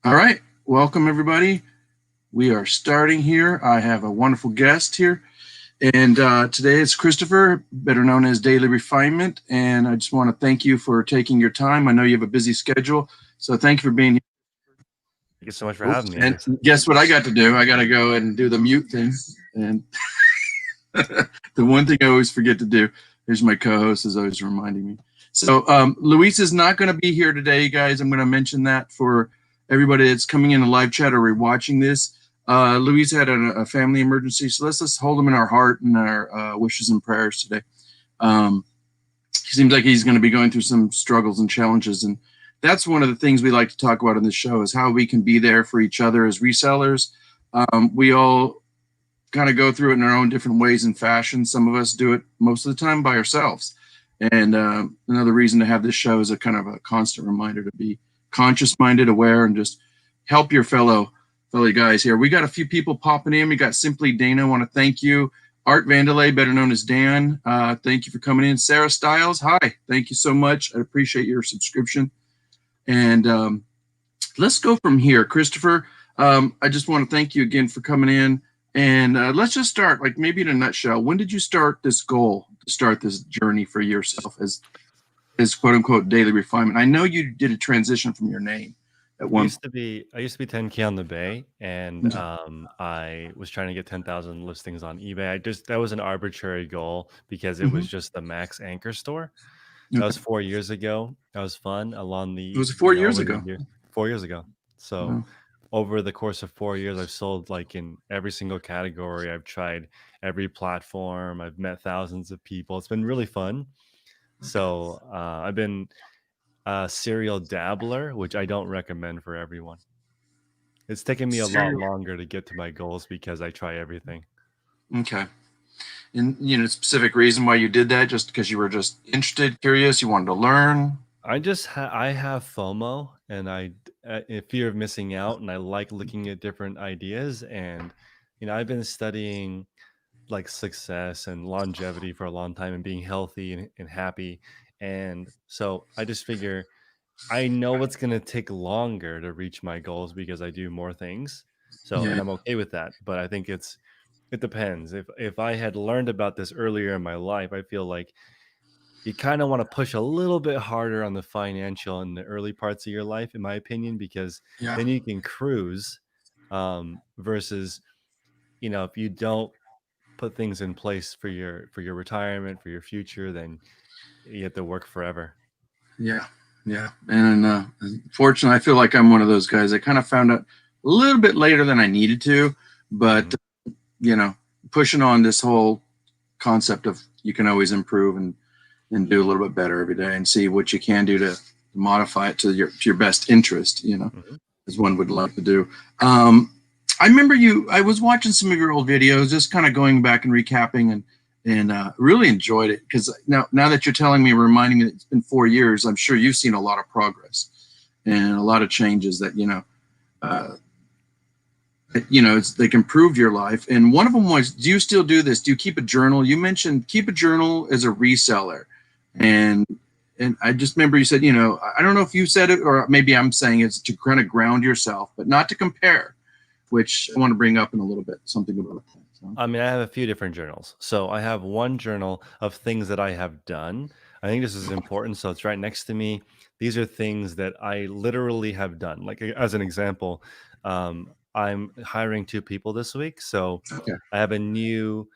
All right, welcome everybody. We are starting here. I have a wonderful guest here, and today it's Christopher, better known as Daily Refinement. And I just want to thank you for taking your time. I know you have a busy schedule, so thank you for being here. Thank you so much for Oops. having me, And Anderson. guess what I got to do? I got to go and do the mute thing. And the one thing I always forget to do. Here's my co-host is always reminding me. So Luis is not going to be here today, guys. I'm going to mention that for everybody that's coming in the live chat or rewatching this. Luis had a family emergency, so let's just hold him in our heart and our wishes and prayers today. He seems like he's going to be going through some struggles and challenges, and that's one of the things we like to talk about on this show is how we can be there for each other as resellers. We all kind of go through it in our own different ways and fashions. Some of us do it most of the time by ourselves. And another reason to have this show is a kind of a constant reminder to be conscious-minded, aware, and just help your fellow guys here. We got a few people popping in. We got Simply Dana. I want to thank you. Art Vandelay, better known as Dan. Thank you for coming in. Sarah Stiles, hi. Thank you so much. I appreciate your subscription. And let's go from here. Christopher, I just want to thank you again for coming in. And let's just start, like maybe in a nutshell. When did you start this goal to start this journey for yourself as quote unquote daily refinement? I know you did a transition from your name at I one. used to be 10K on the Bay, and I was trying to get 10,000 listings on eBay. That was an arbitrary goal because it was just the max anchor store. That was 4 years ago. That was fun along the. It was 4 years over the ago. year- 4 years ago. So Wow. over the course of 4 years, I've sold like in every single category. I've tried every platform. I've met thousands of people. It's been really fun. So I've been a serial dabbler, which I don't recommend for everyone. It's taken me a lot longer to get to my goals because I try everything. Okay. And specific reason why you did that? Just because you were just interested, curious, you wanted to learn? I have FOMO and a fear of missing out, and I like looking at different ideas. And I've been studying like success and longevity for a long time and being healthy and happy. And so I just figure I know it's going to take longer to reach my goals because I do more things. So, and I'm okay with that. But I think it depends. If I had learned about this earlier in my life, I feel like you kind of want to push a little bit harder on the financial in the early parts of your life, in my opinion, because then you can cruise versus, if you don't put things in place for your retirement, for your future, then you have to work forever. Yeah. And fortunately, I feel like I'm one of those guys. I kind of found out a little bit later than I needed to, but pushing on this whole concept of you can always improve and do a little bit better every day and see what you can do to modify it to your best interest, as one would like to do. I remember I was watching some of your old videos, just kind of going back and recapping and really enjoyed it because now that you're telling me, reminding me that it's been 4 years, I'm sure you've seen a lot of progress and a lot of changes that, they can improve your life. And one of them was, do you still do this? Do you keep a journal? You mentioned keep a journal as a reseller. And I just remember you said, I don't know if you said it or maybe I'm saying it's to kind of ground yourself, but not to compare, which I want to bring up in a little bit, something about that. So. I mean, I have a few different journals. So I have one journal of things that I have done. I think this is important. So it's right next to me. These are things that I literally have done. Like as an example, I'm hiring 2 people this week. So I have a new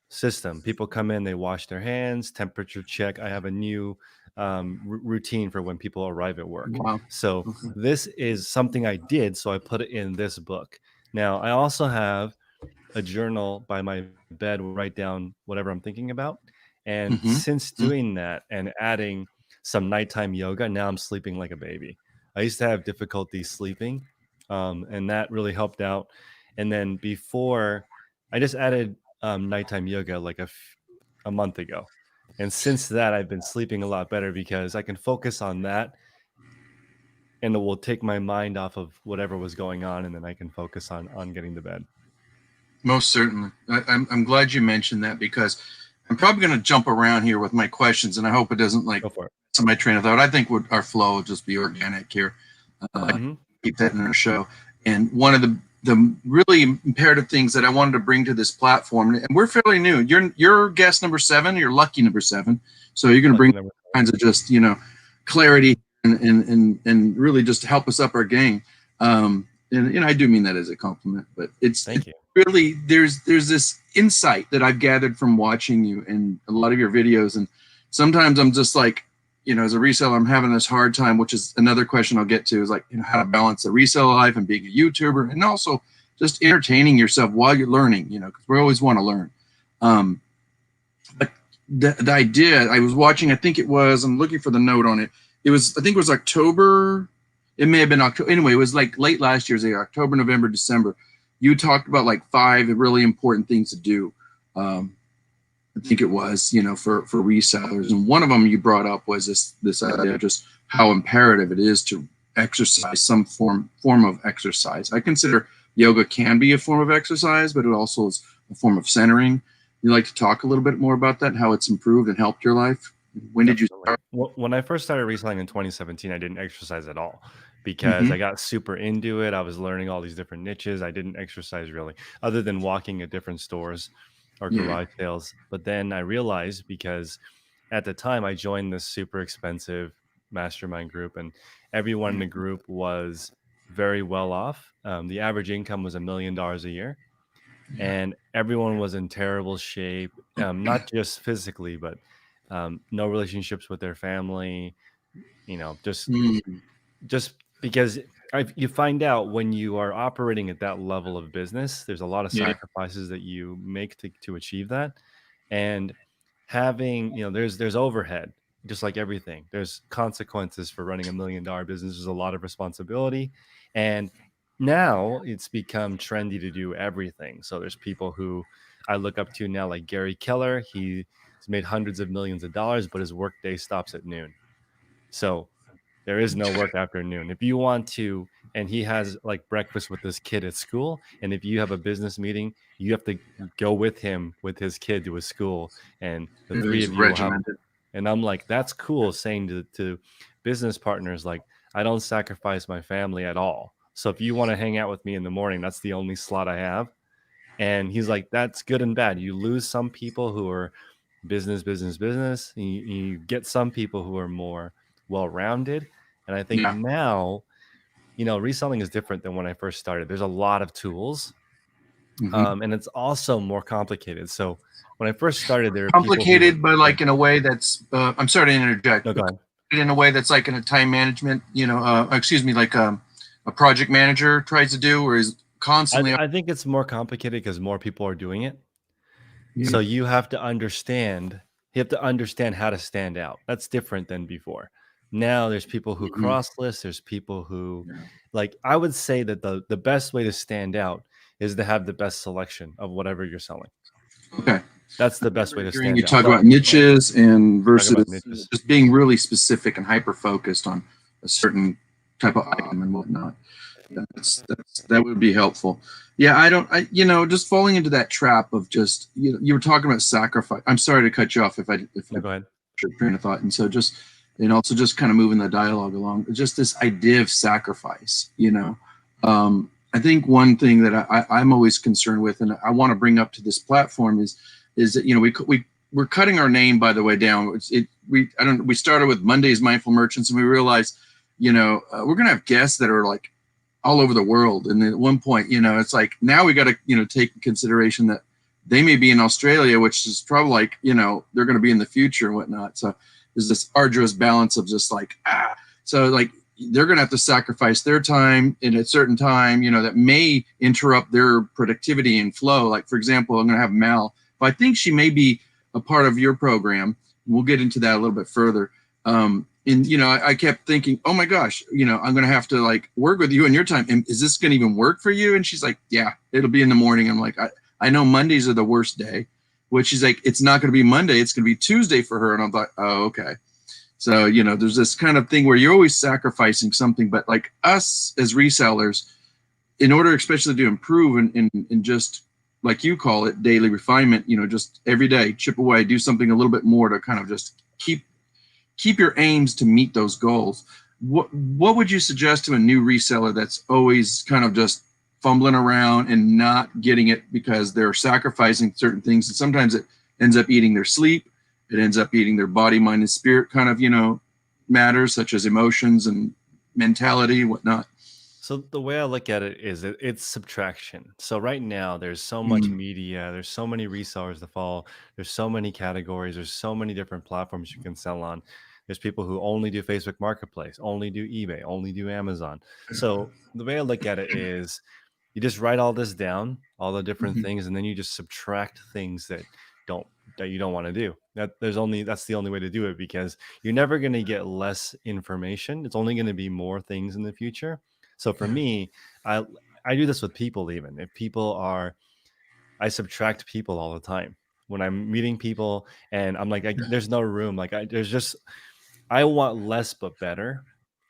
system. People come in, they wash their hands, temperature check. I have a new routine for when people arrive at work. Wow. So this is something I did. So I put it in this book. Now, I also have a journal by my bed, write down whatever I'm thinking about. And since doing that and adding some nighttime yoga, now I'm sleeping like a baby. I used to have difficulty sleeping, and that really helped out. And then before, I just added nighttime yoga like a month ago. And since that, I've been sleeping a lot better because I can focus on that and it will take my mind off of whatever was going on, and then I can focus on getting to bed. Most certainly. I'm glad you mentioned that because I'm probably going to jump around here with my questions, and I hope it doesn't Go for it. my train of thought. I think our flow will just be organic here. keep that in our show. And one of the really imperative things that I wanted to bring to this platform, and we're fairly new. You're guest number 7. You're lucky number 7. So you're going to bring kinds of just, you know, clarity and really just help us up our game. And you know, I do mean that as a compliment, but it's really, there's this insight that I've gathered from watching you and a lot of your videos. And sometimes I'm just like, you know, as a reseller, I'm having this hard time, which is another question I'll get to, is like, you know, how to balance the reseller life and being a YouTuber, and also just entertaining yourself while you're learning, you know, because we always want to learn. But the idea, I was watching, I think it was, I'm looking for the note on it. It was, I think it was October. It may have been October. Anyway, it was like late last year's October, November, December. You talked about like 5 really important things to do. I think it was, you know, for resellers. And one of them you brought up was this idea of just how imperative it is to exercise, some form of exercise. I consider yoga can be a form of exercise, but it also is a form of centering. You'd like to talk a little bit more about that, how it's improved and helped your life? When did you start? Well, when I first started reselling in 2017, I didn't exercise at all because I got super into it. I was learning all these different niches. I didn't exercise really, other than walking at different stores or garage sales. But then I realized, because at the time I joined this super expensive mastermind group, and everyone in the group was very well off. The average income was $1 million a year, and everyone was in terrible shape, not just physically, but no relationships with their family, you know, just because you find out when you are operating at that level of business, there's a lot of sacrifices that you make to achieve that. And having, you know, there's overhead, just like everything. There's consequences for running $1 million business. There's a lot of responsibility. And now it's become trendy to do everything. So there's people who I look up to now, like Gary Keller. He's made hundreds of millions of dollars, but his workday stops at noon. So there is no work after noon. If you want to, and he has like breakfast with his kid at school, and if you have a business meeting, you have to go with him with his kid to his school, and the three of you will have. And I'm like, that's cool, saying to business partners, like, I don't sacrifice my family at all. So if you want to hang out with me in the morning, that's the only slot I have. And he's like, that's good and bad. You lose some people who are business. You get some people who are more well-rounded. And I think now, you know, reselling is different than when I first started. There's a lot of tools, and it's also more complicated. So when I first started, there were complicated, but like in a way that's I'm sorry to interject. No, go ahead. In a way that's like in a time management, you know, excuse me, like a project manager tries to do, or is constantly. I think it's more complicated because more people are doing it. So you have to understand. You have to understand how to stand out. That's different than before. Now there's people who cross list. There's people who, like, I would say that the best way to stand out is to have the best selection of whatever you're selling. Okay. That's the best way to stand out. You talk about niches and versus just being really specific and hyper focused on a certain type of item and whatnot. That would be helpful. Yeah, you know, just falling into that trap of just, you were talking about sacrifice. I'm sorry to cut you off if I go ahead. Train of thought. And so and also just kind of moving the dialogue along, just this idea of sacrifice, you know. I think one thing that I'm always concerned with, and I want to bring up to this platform is that, you know, we're cutting our name, by the way, down. We started with Monday's Mindful Merchants, and we realized, you know, we're going to have guests that are like all over the world. And at one point, you know, it's like, now we got to, you know, take in consideration that they may be in Australia, which is probably like, you know, they're going to be in the future and whatnot. So there's this arduous balance of just like, so like, they're going to have to sacrifice their time in a certain time, you know, that may interrupt their productivity and flow. Like, for example, I'm going to have Mal, but I think she may be a part of your program. We'll get into that a little bit further. And, you know, I kept thinking, oh my gosh, you know, I'm going to have to like work with you in your time. And is this going to even work for you? And she's like, yeah, it'll be in the morning. I'm like, I know Mondays are the worst day, which she's like, it's not going to be Monday. It's going to be Tuesday for her. And I'm like, oh, okay. So, you know, there's this kind of thing where you're always sacrificing something, but like us as resellers, in order especially to improve and just like you call it, daily refinement, you know, just every day, chip away, do something a little bit more to kind of just keep your aims to meet those goals. what would you suggest to a new reseller that's always kind of just fumbling around and not getting it because they're sacrificing certain things, and sometimes it ends up eating their sleep, it ends up eating their body, mind, and spirit kind of, matters such as emotions and mentality, whatnot. So the way I look at it is it's subtraction. So right now there's so much Mm-hmm. media, there's so many resellers to follow, there's so many categories, there's so many different platforms you can sell on. There's people who only do Facebook Marketplace, only do eBay, only do Amazon. So the way I look at it is you just write all this down, all the different Mm-hmm. things, and then you just subtract things don't that you don't want to do. That's the only way to do it, because you're never going to get less information. It's only going to be more things in the future. So for Yeah. me, I I do this with people. Even if people are, I subtract people all the time when I'm meeting people, and I'm like, there's no room. Like I want less but better.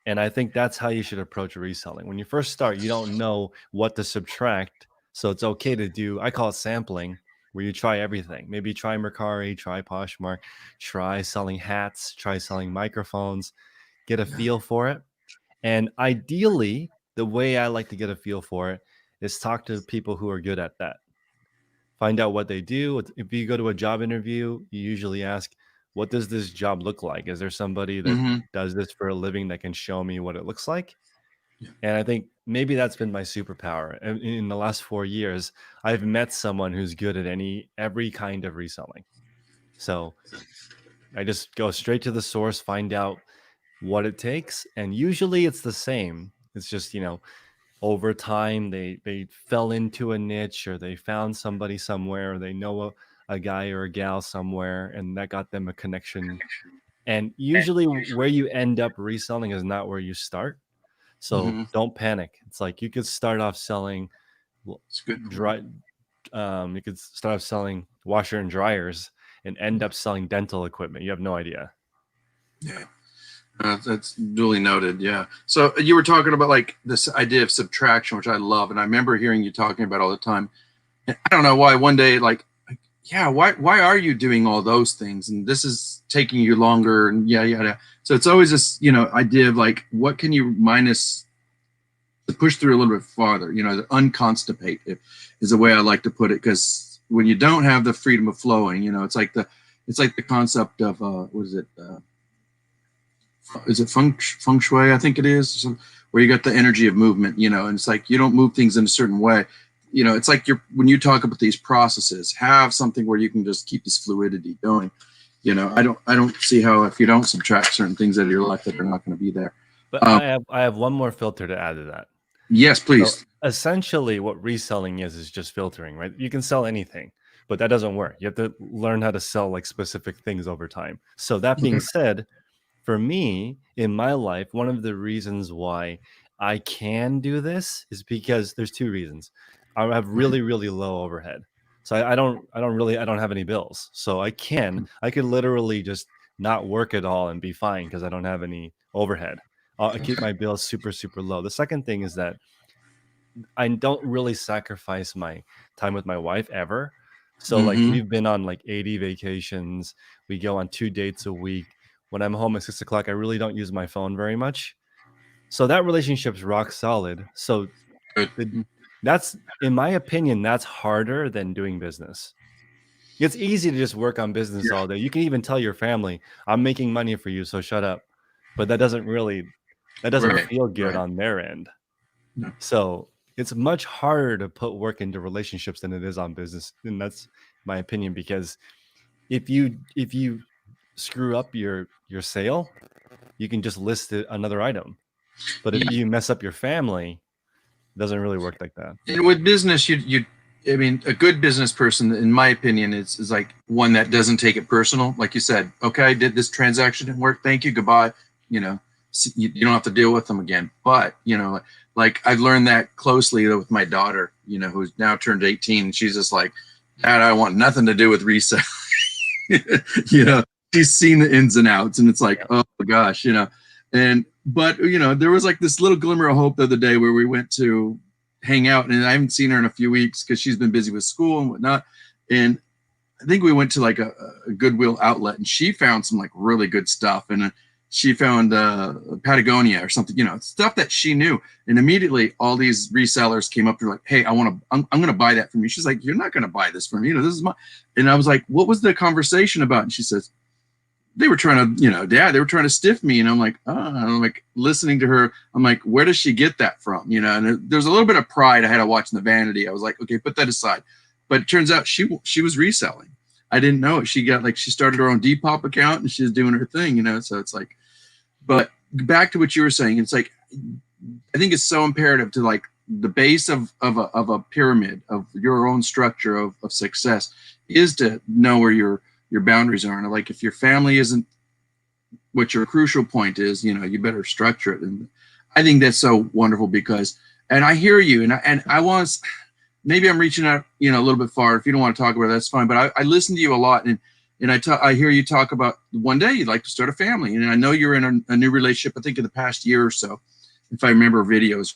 And I think that's how you should approach reselling. When you first start, you don't know what to subtract. So it's okay to do, I call it sampling, where you try everything. Maybe try Mercari, try Poshmark, try selling hats, try selling microphones, get a feel for it. And ideally, the way I like to get a feel for it is talk to people who are good at that. Find out what they do. If you go to a job interview, you usually ask, what does this job look like? Is there somebody that Mm-hmm. does this for a living that can show me what it looks like? Yeah. And I think maybe that's been my superpower. And in the last 4 years, I've met someone who's good at every kind of reselling. So I just go straight to the source, find out what it takes, and usually it's the same. It's just, over time they fell into a niche, or they found somebody somewhere, or they know a guy or a gal somewhere, and that got them a connection. And usually where you end up reselling is not where you start. So Mm-hmm. don't panic. It's like you could start off selling It's good. dry you could start off selling washer and dryers and end up selling dental equipment. You have no idea. Yeah. That's duly noted. Yeah. So you were talking about like this idea of subtraction, which I love, and I remember hearing you talking about all the time. And I don't know why one day, yeah, why are you doing all those things? And this is taking you longer, and yeah. So it's always this, idea of like, what can you minus to push through a little bit farther? The unconstipate is the way I like to put it, because when you don't have the freedom of flowing, it's like the concept of what is it? Is it feng shui? I think it is, where you got the energy of movement, and it's like you don't move things in a certain way. It's like when you talk about these processes, have something where you can just keep this fluidity going. I don't see how, if you don't subtract certain things out of your life, that they're not going to be there. But I have one more filter to add to that. Yes, please. So essentially what reselling is just filtering, right? You can sell anything, but that doesn't work. You have to learn how to sell like specific things over time. So that being said, for me, in my life, one of the reasons why I can do this is because there's two reasons. I have really, really low overhead. So I don't have any bills. So I could literally just not work at all and be fine because I don't have any overhead. I keep my bills super, super low. The second thing is that I don't really sacrifice my time with my wife ever. So like Mm-hmm. we've been on like 80 vacations. We go on 2 dates a week. When I'm home at 6 o'clock, I really don't use my phone very much. So that relationship's rock solid. So Good. that's, in my opinion, that's harder than doing business. It's easy to just work on business all day. You can even tell your family, I'm making money for you, so shut up. But that doesn't Right, feel good right. on their end. No. So it's much harder to put work into relationships than it is on business. And that's my opinion, because if you screw up your sale, you can just list another item. But if you mess up your family, it doesn't really work like that. And with business, I mean, a good business person, in my opinion, is like one that doesn't take it personal. Like you said, okay, I did this transaction, didn't work, thank you, goodbye. You don't have to deal with them again. But like I've learned that closely with my daughter, who's now turned 18, and she's just like, Dad, I want nothing to do with resale. She's seen the ins and outs, and it's like, oh my gosh, but there was like this little glimmer of hope the other day where we went to hang out, and I haven't seen her in a few weeks because she's been busy with school and whatnot. And I think we went to like a Goodwill outlet, and she found some like really good stuff. And she found Patagonia or something, you know, stuff that she knew. And immediately all these resellers came up to her like, hey, I'm going to buy that from you. She's like, you're not going to buy this from me. You know, this is my, and I was like, what was the conversation about? And she says, they were trying to, you know, Dad, they were trying to stiff me. And I'm like, oh, and I'm like listening to her. I'm like, where does she get that from? You know, and there's a little bit of pride I had to watch in the vanity. I was like, okay, put that aside. But it turns out she was reselling. I didn't know it. She got like, she started her own Depop account and she's doing her thing, you know? So it's like, but back to what you were saying, it's like, I think it's so imperative to like the base of a pyramid of your own structure of success is to know where your boundaries are. And like, if your family isn't what your crucial point is, you know, you better structure it. And I think that's so wonderful because, and I hear you, and I want, maybe I'm reaching out, you know, a little bit far. If you don't want to talk about it, that's fine. But I listen to you a lot, and I hear you talk about one day you'd like to start a family. And I know you're in a new relationship, I think in the past year or so, if I remember videos.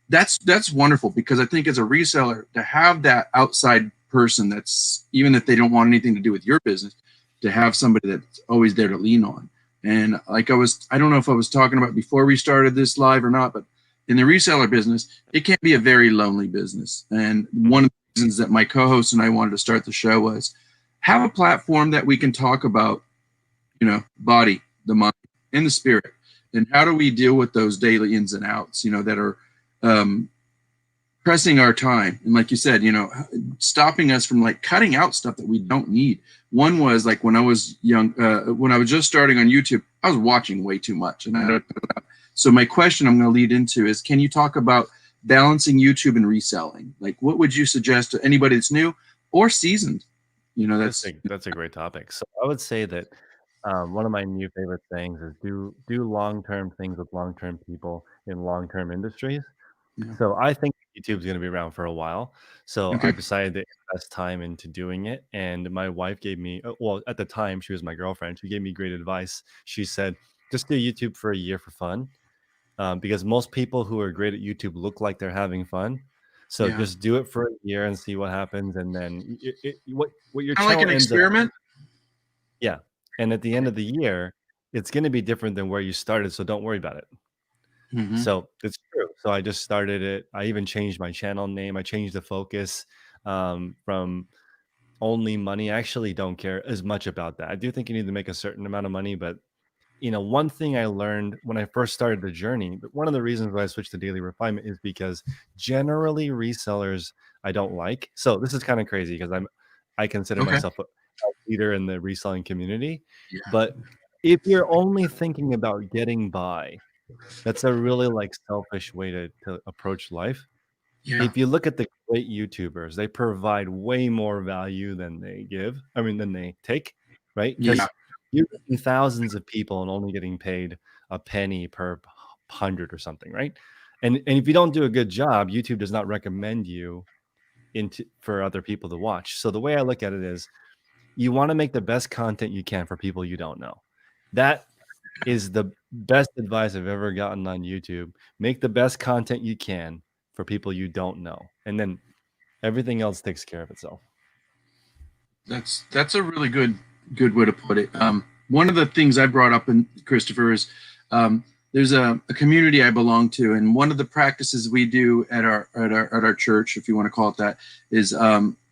That's wonderful because I think as a reseller to have that outside person that's, even if they don't want anything to do with your business, to have somebody that's always there to lean on. And like I don't know if I was talking about before we started this live or not, but in the reseller business, it can be a very lonely business. And one of the reasons that my co-host and I wanted to start the show was have a platform that we can talk about, you know, body, the mind, and the spirit. And how do we deal with those daily ins and outs, you know, that are pressing our time. And like you said, you know, stopping us from like cutting out stuff that we don't need. One was like when I was young, when I was just starting on YouTube, I was watching way too much. And so my question I'm going to lead into is, can you talk about balancing YouTube and reselling? Like, what would you suggest to anybody that's new or seasoned? You know, that's a great topic. So I would say that one of my new favorite things is do long-term things with long-term people in long-term industries. Yeah. So I think YouTube's going to be around for a while. So Okay. I decided to invest time into doing it. And my wife gave me, well, at the time, she was my girlfriend. She gave me great advice. She said, just do YouTube for a year for fun. Because most people who are great at YouTube look like they're having fun. So Yeah. just do it for a year and see what happens. And then what your Kind of like channel an ends up, experiment. yeah. And at the end of the year, it's going to be different than where you started. So don't worry about it. Mm-hmm. So it's true. So I just started it. I even changed my channel name. I changed the focus from only money. I actually don't care as much about that. I do think you need to make a certain amount of money, but you know, one thing I learned when I first started the journey, one of the reasons why I switched to daily refinement is because generally resellers I don't like. So this is kind of crazy because I consider Okay. myself a leader in the reselling community. Yeah. But if you're only thinking about getting by, that's a really like selfish way to approach life. Yeah. If you look at the great YouTubers, they provide way more value than they give. I mean, than they take, right? Yeah. Because you're getting thousands of people and only getting paid a penny per 100 or something, right? And if you don't do a good job, YouTube does not recommend you for other people to watch. So the way I look at it is, you want to make the best content you can for people you don't know. That is the best advice I've ever gotten on YouTube. Make the best content you can for people you don't know, and then everything else takes care of itself. That's a really good way to put it. One of the things I brought up in Christopher is there's a community I belong to, and one of the practices we do at our church, if you want to call it that, is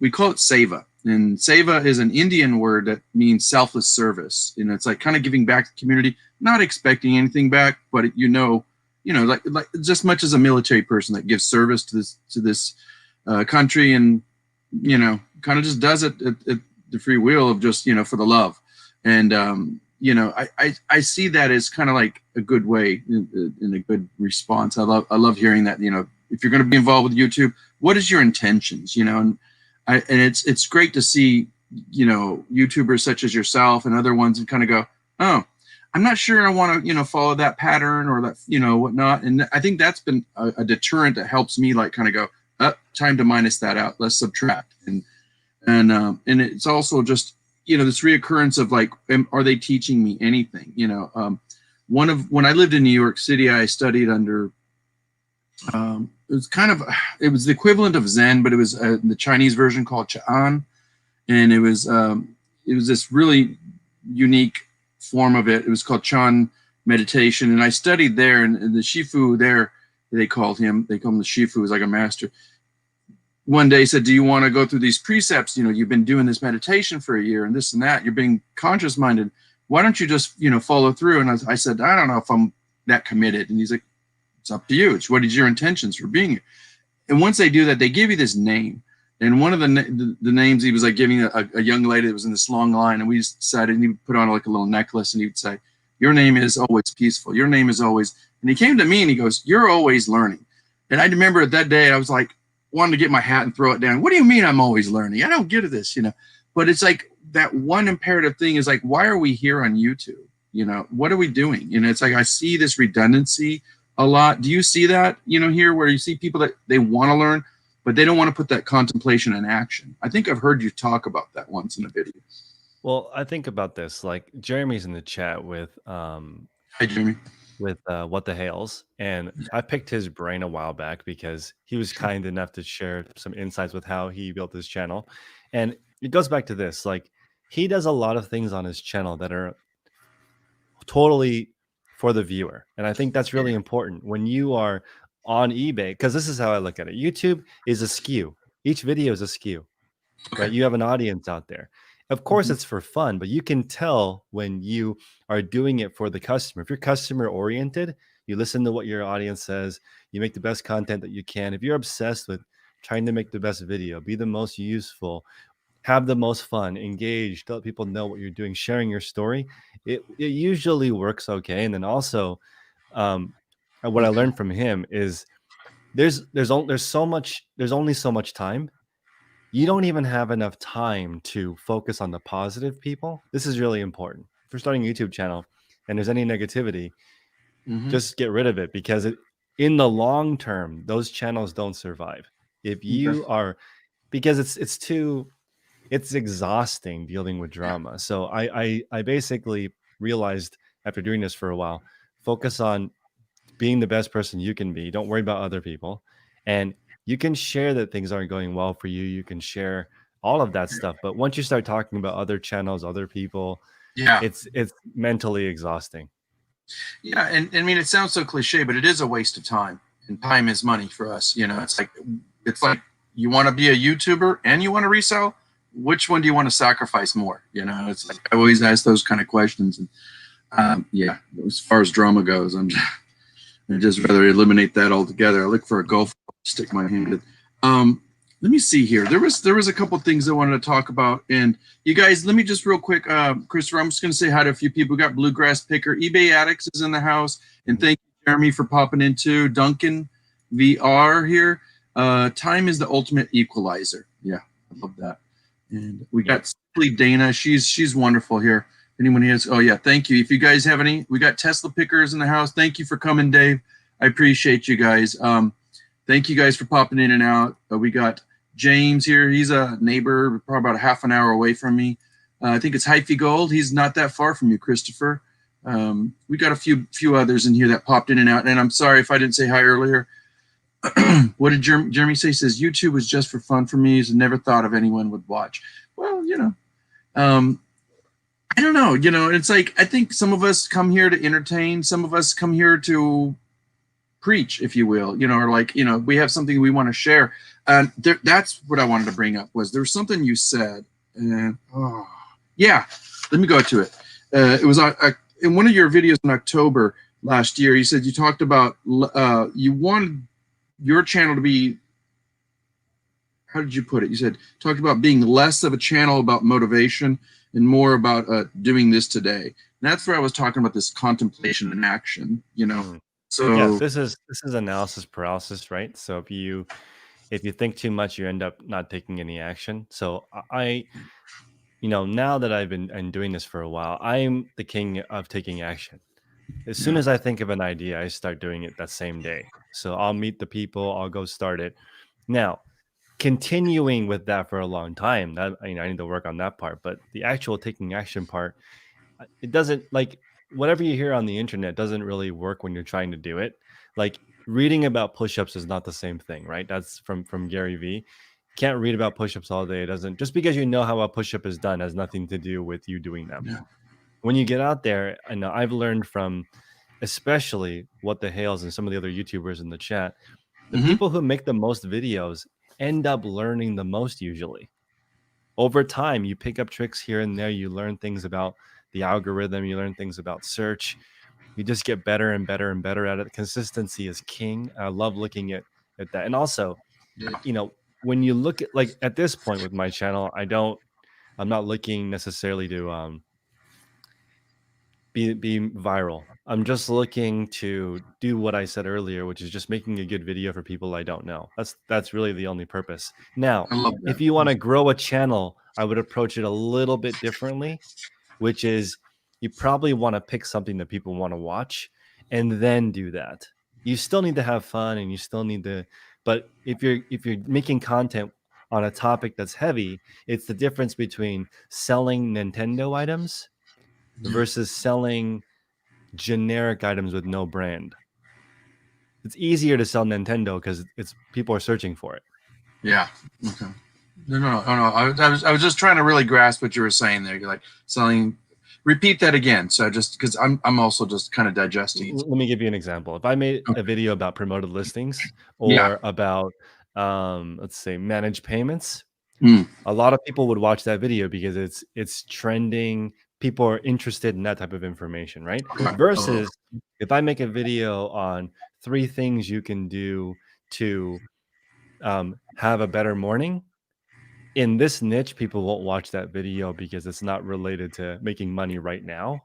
we call it seva. And seva is an Indian word that means selfless service. You know, it's like kind of giving back to the community, not expecting anything back, but like just much as a military person that gives service to this country, and you know, kind of just does it at the free will of just, you know, for the love. And you know, I see that as kind of like a good way in a good response. I love hearing that. You know, if you're going to be involved with YouTube, what is your intentions? You know, and it's great to see, you know, YouTubers such as yourself and other ones and kind of go, oh, I'm not sure I want to, you know, follow that pattern or that, you know, whatnot. And I think that's been a deterrent that helps me like kind of go, time to minus that out, let's subtract. And it's also just, you know, this reoccurrence of like, are they teaching me anything? You know, when I lived in New York City, I studied under, it was the equivalent of Zen, but it was the Chinese version called Cha'an. And it was this really unique form of it. It was called Chan meditation, and I studied there. And the Shifu there, they call him the Shifu, is like a master. One day said, "Do you want to go through these precepts? You know, you've been doing this meditation for a year and this and that. You're being conscious minded. Why don't you just, you know, follow through?" And I said, "I don't know if I'm that committed." And he's like, "It's up to you. It's what is your intentions for being here." And once they do that, they give you this name. And one of the names, he was like giving a young lady that was in this long line, and we decided, and he would put on like a little necklace, and he would say, "Your name is always peaceful. Your name is always," and he came to me and he goes, "You're always learning." And I remember that day I was like, wanted to get my hat and throw it down. What do you mean I'm always learning? I don't get this, you know. But it's like that one imperative thing is like, why are we here on YouTube? You know, what are we doing? You know, it's like I see this redundancy a lot. Do you see that, you know, here where you see people that they want to learn, but they don't want to put that contemplation in action? I think I've heard you talk about that once in a video. Well, I think about this. Like Jeremy's in the chat with Hi, Jimmy. What the Hales, and I picked his brain a while back because he was kind enough to share some insights with how he built his channel. And it goes back to this, like he does a lot of things on his channel that are totally for the viewer. And I think that's really important when you are on eBay, because this is how I look at it. YouTube is a skew. Each video is a skew, right? You have an audience out there. Of course, it's for fun, but you can tell when you are doing it for the customer. If you're customer oriented, you listen to what your audience says, you make the best content that you can. If you're obsessed with trying to make the best video, be the most useful, have the most fun, engage, let people know what you're doing, sharing your story, it usually works okay. And then also, what I learned from him is there's only so much time. You don't even have enough time to focus on the positive people. This is really important. If you're starting a YouTube channel and there's any negativity, just get rid of it, because in the long term, those channels don't survive. If you are, because it's exhausting dealing with drama. So I basically realized after doing this for a while, focus on being the best person you can be. Don't worry about other people. And you can share that things aren't going well for you. You can share all of that stuff. But once you start talking about other channels, other people, it's mentally exhausting. Yeah, and I mean, it sounds so cliche, but it is a waste of time, and time is money for us. You know, it's like you want to be a YouTuber and you want to resell. Which one do you want to sacrifice more? You know, it's like I always ask those kind of questions. And yeah, as far as drama goes, I'd just rather eliminate that altogether. I look for a golf ball to stick my hand in. Let me see here. There was a couple things I wanted to talk about, and you guys, let me just real quick, Christopher. I'm just going to say hi to a few people. We got Bluegrass Picker, eBay Addicts is in the house, and thank you, Jeremy, for popping in too. Duncan VR here. Time is the ultimate equalizer. Yeah, I love that. And we got Simply Dana. She's wonderful here. Anyone has? Oh yeah, thank you. If you guys have any, we got Tesla Pickers in the house. Thank you for coming, Dave. I appreciate you guys. Thank you guys for popping in and out. We got James here. He's a neighbor, probably about a half an hour away from me. I think it's Hyphy Gold. He's not that far from you, Christopher. We got a few others in here that popped in and out. And I'm sorry if I didn't say hi earlier. What did Jeremy say? He says, YouTube was just for fun for me. He's never thought of anyone would watch. Well, you know, I don't know. You know, it's like I think some of us come here to entertain. Some of us come here to preach, if you will, you know, or like, you know, we have something we want to share. And that's what I wanted to bring up was there was something you said, and yeah, let me go to it. It was in one of your videos in October last year. You said you talked about you wanted your channel to be, how did you put it? You said talked about being less of a channel about motivation and more about doing this today. And that's where I was talking about this contemplation and action, you know. So yeah, this is analysis paralysis, right? So if you think too much, you end up not taking any action. So you know, now that I've been doing this for a while, I'm the king of taking action. As soon as I think of an idea, I start doing it that same day. So I'll meet the people, I'll go start it. Now, continuing with that for a long time, that, you know, I need to work on that part. But the actual taking action part, it doesn't, like, whatever you hear on the internet doesn't really work when you're trying to do it. Like reading about push-ups is not the same thing, right? That's from Gary Vee. Can't read about push-ups all day. It doesn't, just because you know how a push-up is done has nothing to do with you doing them. when you get out there, I know I've learned from, especially What the Hales and some of the other YouTubers in the chat, the people who make the most videos end up learning the most usually. Over time, you pick up tricks here and there. You learn things about the algorithm. You learn things about search. You just get better and better and better at it. Consistency is king. I love looking at that. And also, you know, when you look at, like, at this point with my channel, I'm not looking necessarily to be viral. I'm just looking to do what I said earlier, which is just making a good video for people I don't know. That's really the only purpose. Now, I love that. if you want to grow a channel, I would approach it a little bit differently, which is you probably want to pick something that people want to watch and then do that. You still need to have fun and you still need to, but if you're making content on a topic that's heavy, it's the difference between selling Nintendo items versus selling generic items with no brand. It's easier to sell Nintendo because it's people are searching for it. Yeah. Okay. No. I was just trying to really grasp what you were saying there. You're like selling. Repeat that again. So just because I'm also just kind of digesting. Let me give you an example. If I made a video about promoted listings or about let's say managed payments, a lot of people would watch that video because it's trending. People are interested in that type of information, right? Versus if I make a video on 3 things you can do to have a better morning, in this niche, people won't watch that video because it's not related to making money right now.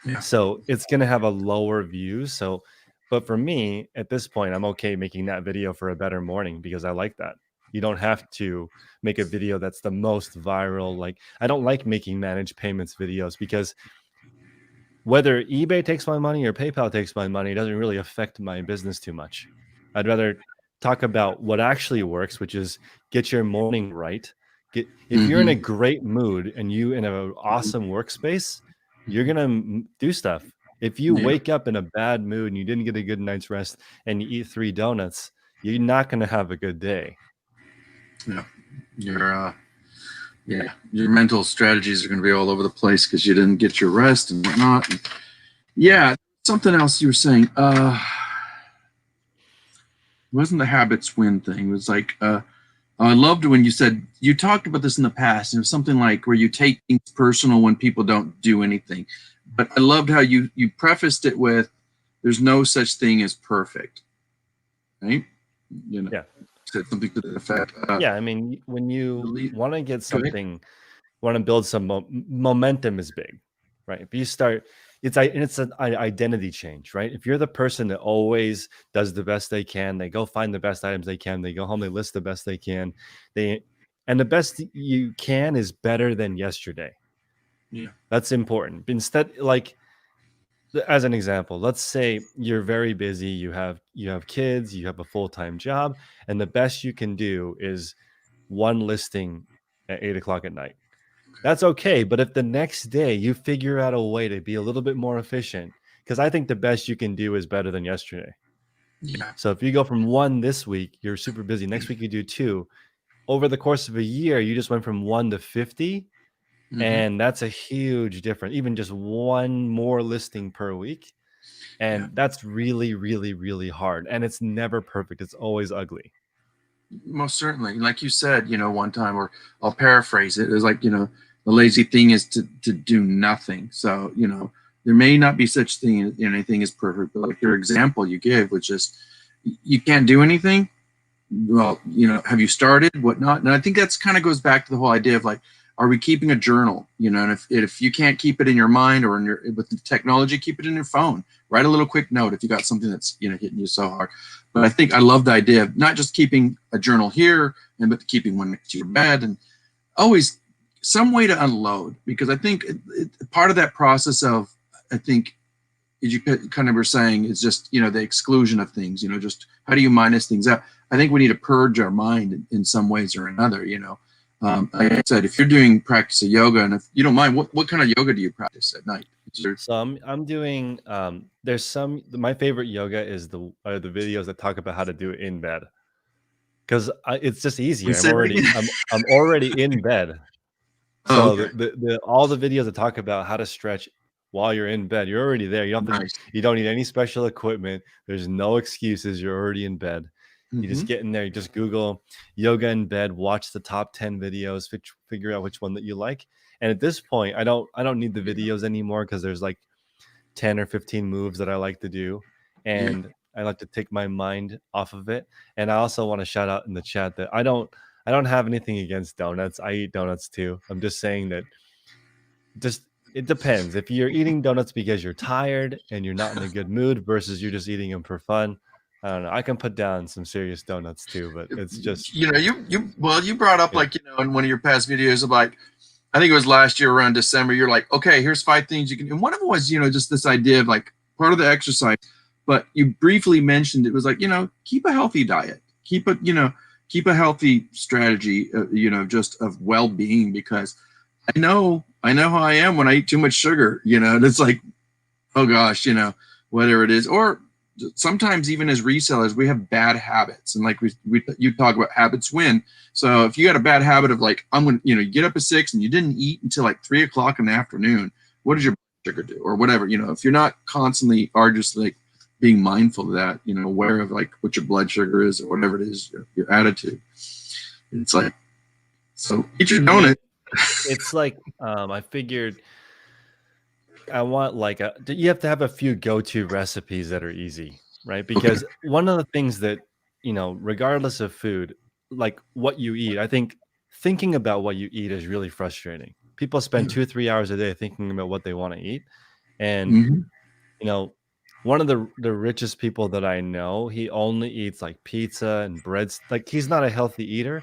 Yeah. So it's going to have a lower views. So, but for me at this point, I'm okay making that video for a better morning because I like that. You don't have to make a video that's the most viral. Like, I don't like making managed payments videos because whether eBay takes my money or PayPal takes my money doesn't really affect my business too much. I'd rather talk about what actually works, which is get your morning right. If you're in a great mood and you in an awesome workspace, you're gonna do stuff. If you wake up in a bad mood and you didn't get a good night's rest and you eat 3 donuts, you're not gonna have a good day. Yeah, your mental strategies are going to be all over the place because you didn't get your rest and whatnot. And yeah, something else you were saying. It wasn't the habits win thing. It was like I loved when you said you talked about this in the past. It was something like where you take things personal when people don't do anything. But I loved how you prefaced it with, "There's no such thing as perfect," right? You know. Yeah. Said something to the effect. Yeah, I mean, when you want to get something, want to build some momentum is big, right? If you start, it's an identity change, right? If you're the person that always does the best they can, they go find the best items they can, they go home, they list the best they can, and the best you can is better than yesterday. Yeah, that's important. Instead, like, as an example, let's say you're very busy, you have kids, you have a full-time job, and the best you can do is 1 listing at 8 o'clock at night. That's okay. But if the next day you figure out a way to be a little bit more efficient, because I think the best you can do is better than yesterday. Yeah. So if you go from 1 this week, you're super busy. Next week you do 2. Over the course of a year, you just went from 1 to 50. And that's a huge difference. Even just 1 more listing per week. And that's really, really, really hard. And it's never perfect. It's always ugly. Most certainly. Like you said, one time, or I'll paraphrase it, it's like, the lazy thing is to do nothing. So, there may not be such thing, anything is perfect, but like your example you gave, which is you can't do anything. Well, have you started, whatnot? And I think that's kind of goes back to the whole idea of like, are we keeping a journal? And if you can't keep it in your mind or with the technology, keep it in your phone. Write a little quick note if you got something that's hitting you so hard. But I think I love the idea of not just keeping a journal here, but keeping one next to your bed, and always some way to unload. Because I think part of that process of, as you kind of were saying, is just the exclusion of things. Just how do you minus things out? I think we need to purge our mind in some ways or another. Like I said, if you're doing practice of yoga, and if you don't mind, what kind of yoga do you practice at night? So I'm doing there's my favorite yoga is the videos that talk about how to do it in bed, because it's just easier. I'm already in bed. So all the videos that talk about how to stretch while you're in bed. You're already there. Nice. You don't need any special equipment. There's no excuses. You're already in bed. You just Mhm. get in there, you just Google yoga in bed, watch the top 10 videos, figure out which one that you like. And at this point, I don't need the videos anymore because there's like 10 or 15 moves that I like to do. Yeah. And I like to take my mind off of it. And I also want to shout out in the chat that I don't have anything against donuts. I eat donuts too. I'm just saying that just it depends. If you're eating donuts because you're tired and you're not in a good mood versus you're just eating them for fun, I don't know. I can put down some serious donuts too, but it's just You know, you brought up yeah. like, you know, in one of your past videos of like, I think it was last year around December, you're like, okay, here's 5 things you can, and one of them was, you know, just this idea of like part of the exercise, but you briefly mentioned it was like, you know, keep a healthy diet, keep a healthy strategy, you know, just of well-being, because I know how I am when I eat too much sugar, you know, and it's like, oh gosh, you know, whether it is, or sometimes even as resellers, we have bad habits. And like you talk about habits win. So if you got a bad habit of like, I'm going to, you know, you get up at 6 and you didn't eat until like 3 o'clock in the afternoon, what does your blood sugar do? Or whatever, you know, if you're not constantly arduously like being mindful of that, you know, aware of like what your blood sugar is or whatever it is, your attitude, it's like, so eat your donut. It's like I figured I want like you have to have a few go-to recipes that are easy, right? Because one of the things that, you know, regardless of food, like what you eat, I think thinking about what you eat is really frustrating. People spend 2-3 hours a day thinking about what they want to eat. And, Mm-hmm. you know, one of the richest people that I know, he only eats like pizza and breads. Like he's not a healthy eater,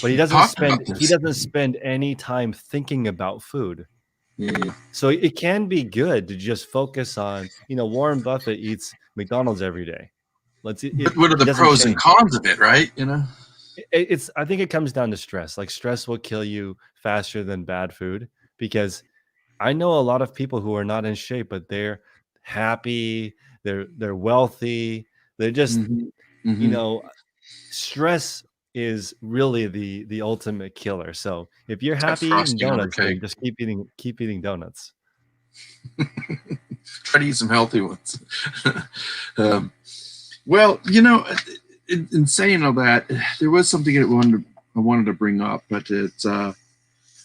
but Talk about he this. doesn't spend any time thinking about food. Yeah. So it can be good to just focus on, you know, Warren Buffett eats McDonald's every day. But what are It the doesn't pros and change. cons of it, right? You know? It's I think it comes down to stress. Like stress will kill you faster than bad food because I know a lot of people who are not in shape, but they're happy, they're wealthy, they're just, Mm-hmm. you Mm-hmm. know, stress is really the ultimate killer. So if you're It's got happy eating frosting on the donuts, then cake. just keep eating donuts. Try to eat some healthy ones. um, well, you know, in saying all that, there was something that I wanted to bring up, but it's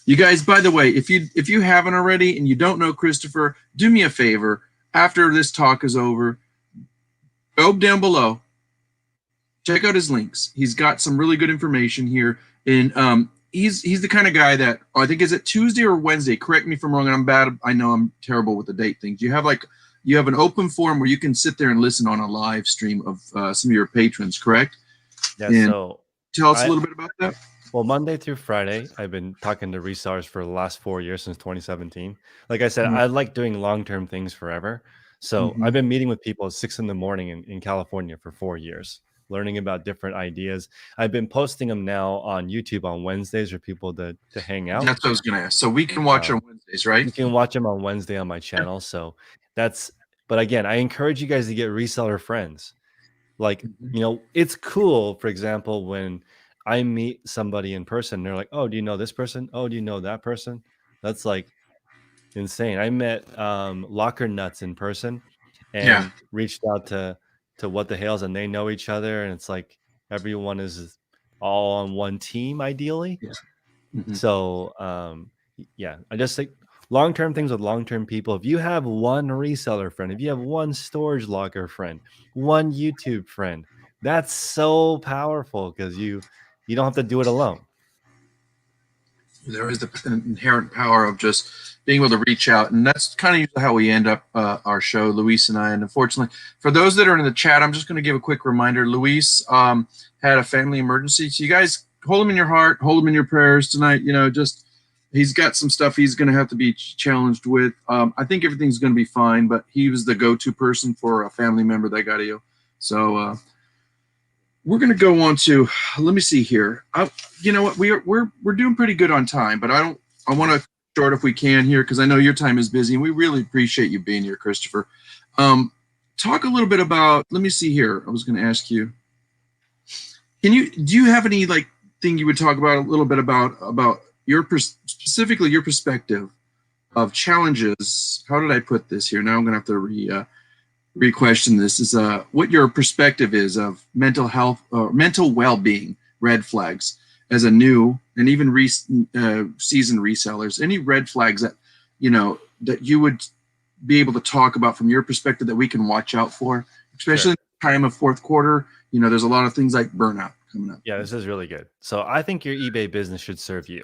you guys. By the way, if you haven't already and you don't know Christopher, do me a favor. After this talk is over, go down below, check out his links. He's got some really good information here, and he's the kind of guy that I think is it Tuesday or Wednesday. Correct me if I'm wrong, and I'm bad. I know I'm terrible with the date things. You have an open forum where you can sit there and listen on a live stream of some of your patrons. Correct? Yeah, And so tell us a I little bit about that. well, Monday through Friday, I've been talking to resellers for the last 4 years since 2017. Like I said, I like doing long-term things forever. So Mm-hmm. I've been meeting with people at 6 in the morning in California for 4 years, learning about different ideas. I've been posting them now on YouTube on Wednesdays for people to hang out. That's what I was going to ask. So we can watch on Wednesdays, right? You can watch them on Wednesday on my channel. So but again, I encourage you guys to get reseller friends. Like, Mm-hmm. you know, it's cool, for example, when I meet somebody in person, they're like, oh, do you know this person? Oh, do you know that person? That's like insane. I met Locker Nuts in person Yeah. and reached out to What the Hales, and they know each other, and it's like everyone is all on one team, ideally. Yeah. Mm-hmm. So yeah, I just think long-term things with long-term people. If you have one reseller friend, if you have one storage locker friend, one YouTube friend, that's so powerful because you don't have to do it alone. There is the inherent power of just being able to reach out, and that's kind of usually how we end up our show, Luis and I. And unfortunately, for those that are in the chat, I'm just going to give a quick reminder. Luis had a family emergency, so you guys hold him in your heart, hold him in your prayers tonight. You know, just he's got some stuff he's going to have to be challenged with. I think everything's going to be fine, but he was the go-to person for a family member that got ill. So we're going to go on to, let me see here. You know what, we're doing pretty good on time, but I want to short if we can here because I know your time is busy, and we really appreciate you being here, Christopher. Talk a little bit about. Let me see here. I was going to ask you. Do you have any thing you would talk about a little bit about your specifically your perspective challenges. How did I put this here? Now I'm going to have to re-question this. Is what your perspective is of mental health or mental well-being red flags as a new and even seasoned resellers. Any red flags that that you would be able to talk about from your perspective that we can watch out for, especially in the time of fourth quarter? There's a lot of things like burnout coming up. Yeah, this is really good. So I think your eBay business should serve you.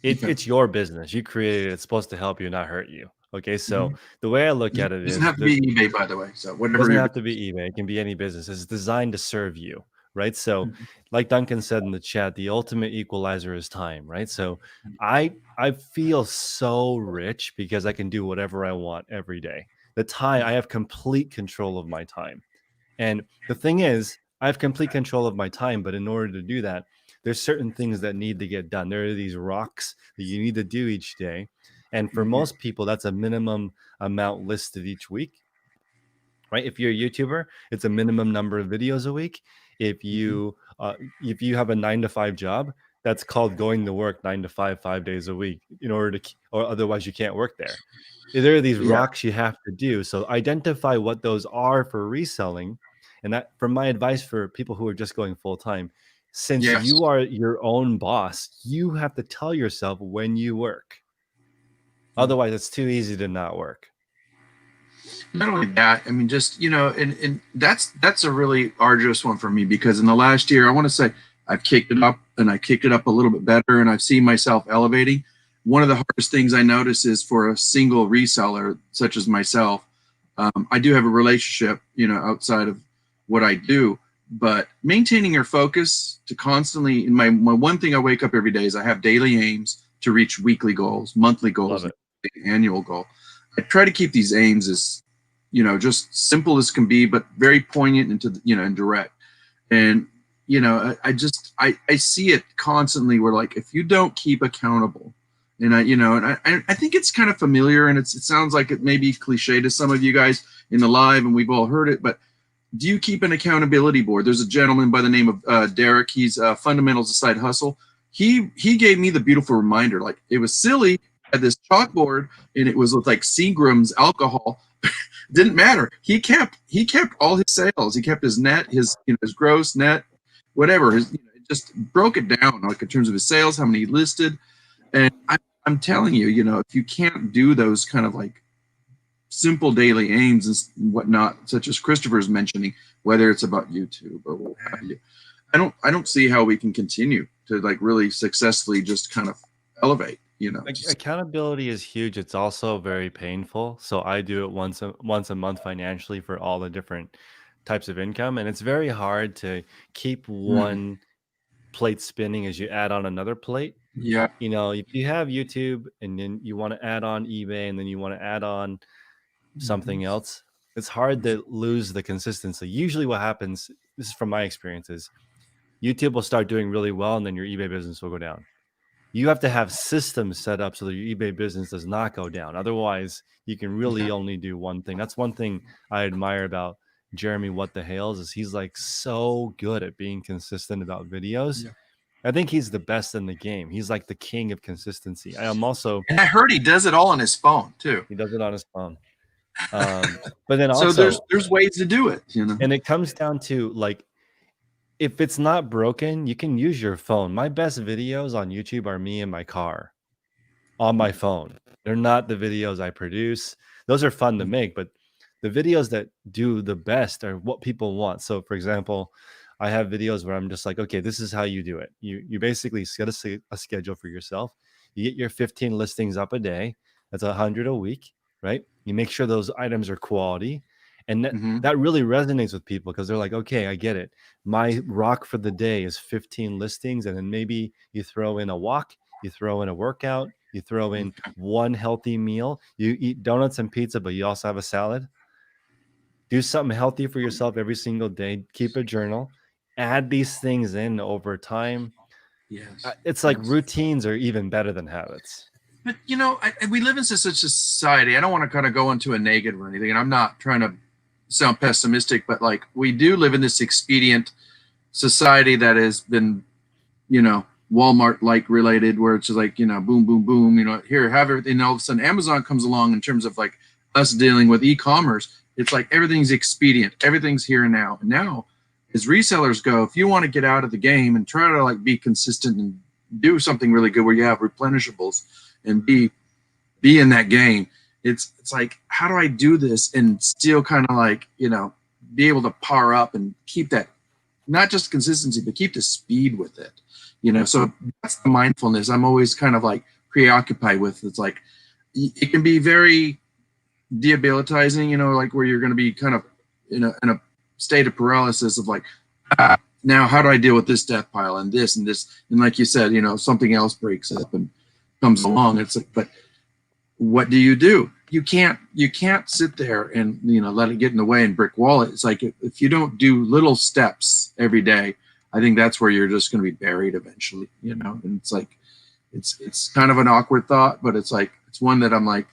Okay. It's your business. You created it. It's supposed to help you, not hurt you. Okay, so the way I look at it Doesn't is have to be eBay, by the way. So whatever. doesn't have to be eBay. It can be any business. It's designed to serve you, right? So, like Duncan said in the chat, the ultimate equalizer is time, right? So, I feel so rich because I can do whatever I want every day. The time, I have complete control of my time. And the thing is, I have complete control of my time, but in order to do that, there's certain things that need to get done. There are these rocks that you need to do each day. And for most people, that's a minimum amount listed each week, right? If you're a YouTuber, it's a minimum number of videos a week. If you have a 9-to-5 job, that's called going to work 9 to 5, 5 days a week in order to, or otherwise you can't work there. There are these rocks you have to do. So identify what those are for reselling. And that, from my advice for people who are just going full time, since you are your own boss, you have to tell yourself when you work. Otherwise, it's too easy to not work. Not only that, I mean, just, and that's a really arduous one for me, because in the last year, I want to say I've kicked it up, and I kicked it up a little bit better, and I've seen myself elevating. One of the hardest things I notice is for a single reseller such as myself. I do have a relationship, outside of what I do, but maintaining your focus to constantly, and my one thing I wake up every day is I have daily aims to reach weekly goals, monthly goals, annual goal. I try to keep these aims as, just simple as can be, but very poignant and direct. And, I see it constantly where, like, if you don't keep accountable, and I think it's kind of familiar, and it sounds like it may be cliche to some of you guys in the live, and we've all heard it, but do you keep an accountability board? There's a gentleman by the name of Derek. He's Fundamentals of Side Hustle. He gave me the beautiful reminder. Like, it was silly. Had this chalkboard, and it was with like Seagram's alcohol. Didn't matter. He kept all his sales. He kept his net, his gross, net, whatever. It just broke it down, like, in terms of his sales, how many he listed. And I'm telling you, if you can't do those kind of like simple daily aims and whatnot, such as Christopher's mentioning, whether it's about YouTube or what have you, I don't see how we can continue to, like, really successfully just kind of elevate. Accountability is huge. It's also very painful. So I do it once a month financially for all the different types of income, and it's very hard to keep one plate spinning as you add on another plate. Yeah. If you have YouTube and then you want to add on eBay and then you want to add on something else, it's hard to lose the consistency. Usually what happens, this is from my experiences, YouTube will start doing really well and then your eBay business will go down. You have to have systems set up so that your eBay business does not go down. Otherwise, you can really only do one thing. That's one thing I admire about Jeremy What the Hales, is he's like so good at being consistent about videos. Yeah. I think he's the best in the game. He's like the king of consistency. And I heard he does it all on his phone too. He does it on his phone. But then also, so there's ways to do it, And it comes down to, like, if it's not broken, you can use your phone. My best videos on YouTube are me in my car on my phone. They're not the videos I produce. Those are fun to make, but the videos that do the best are what people want. So, for example, I have videos where I'm just like, okay, this is how you do it. You basically set a schedule for yourself. You get your 15 listings up a day. That's 100 a week, right? You make sure those items are quality. And that really resonates with people, because they're like, okay, I get it. My rock for the day is 15 listings. And then maybe you throw in a walk, you throw in a workout, you throw in one healthy meal. You eat donuts and pizza, but you also have a salad. Do something healthy for yourself every single day. Keep a journal. Add these things in over time. Yes. It's like routines are even better than habits. But, we live in such a society. I don't want to kind of go into a negative or anything, and I'm not trying to sound pessimistic, but, like, we do live in this expedient society that has been, Walmart like related, where it's just like, boom, boom, boom, here, have everything. And all of a sudden Amazon comes along in terms of like us dealing with e-commerce. It's like everything's expedient, everything's here and now. And now, as resellers go, if you want to get out of the game and try to like be consistent and do something really good where you have replenishables and be in that game, it's like, how do I do this and still kind of like, be able to power up and keep that, not just consistency, but keep the speed with it. So that's the mindfulness I'm always kind of like preoccupied with. It's like, it can be very debilitating, like where you're going to be kind of in a state of paralysis of like, now how do I deal with this death pile and this and this? And like you said, something else breaks up and comes along. It's like, but what do? You can't sit there and, let it get in the way and brick wall it. It's like, if you don't do little steps every day, I think that's where you're just going to be buried eventually, and it's like, it's kind of an awkward thought, but it's like, it's one that I'm like,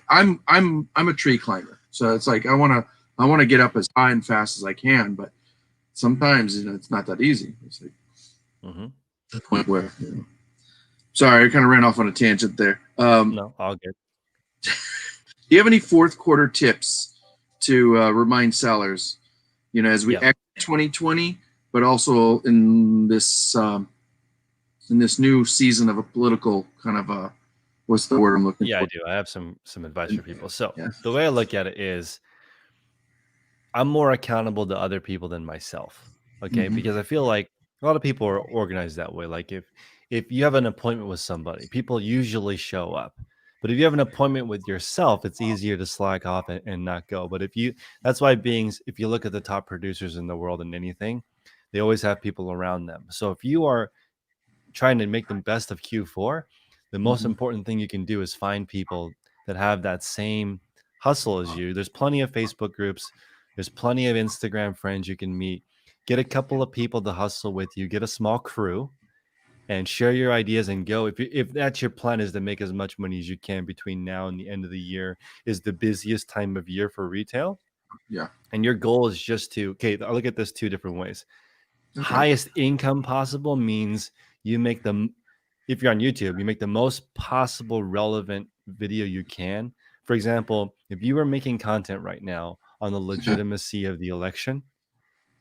I'm a tree climber. So it's like, I want to get up as high and fast as I can, but sometimes, it's not that easy. It's like the point where, sorry, I kind of ran off on a tangent there. No, all good. Do you have any fourth quarter tips to remind sellers, as we exit 2020, but also in this new season of a political kind of what's the word I'm looking for? Yeah, I do. I have some advice for people. So the way I look at it is, I'm more accountable to other people than myself. Okay, because I feel like a lot of people are organized that way. Like if you have an appointment with somebody, people usually show up. But if you have an appointment with yourself, it's easier to slack off and not go. But that's why if you look at the top producers in the world in anything, they always have people around them. So if you are trying to make the best of Q4, the most important thing you can do is find people that have that same hustle as you. There's plenty of Facebook groups. There's plenty of Instagram friends you can meet. Get a couple of people to hustle with you. Get a small crew and share your ideas and go. If that's your plan, is to make as much money as you can between now and the end of the year, is the busiest time of year for retail. Yeah. And your goal is just to, I look at this two different ways. Highest income possible means you make if you're on YouTube, you make the most possible relevant video you can. For example, if you were making content right now on the legitimacy of the election,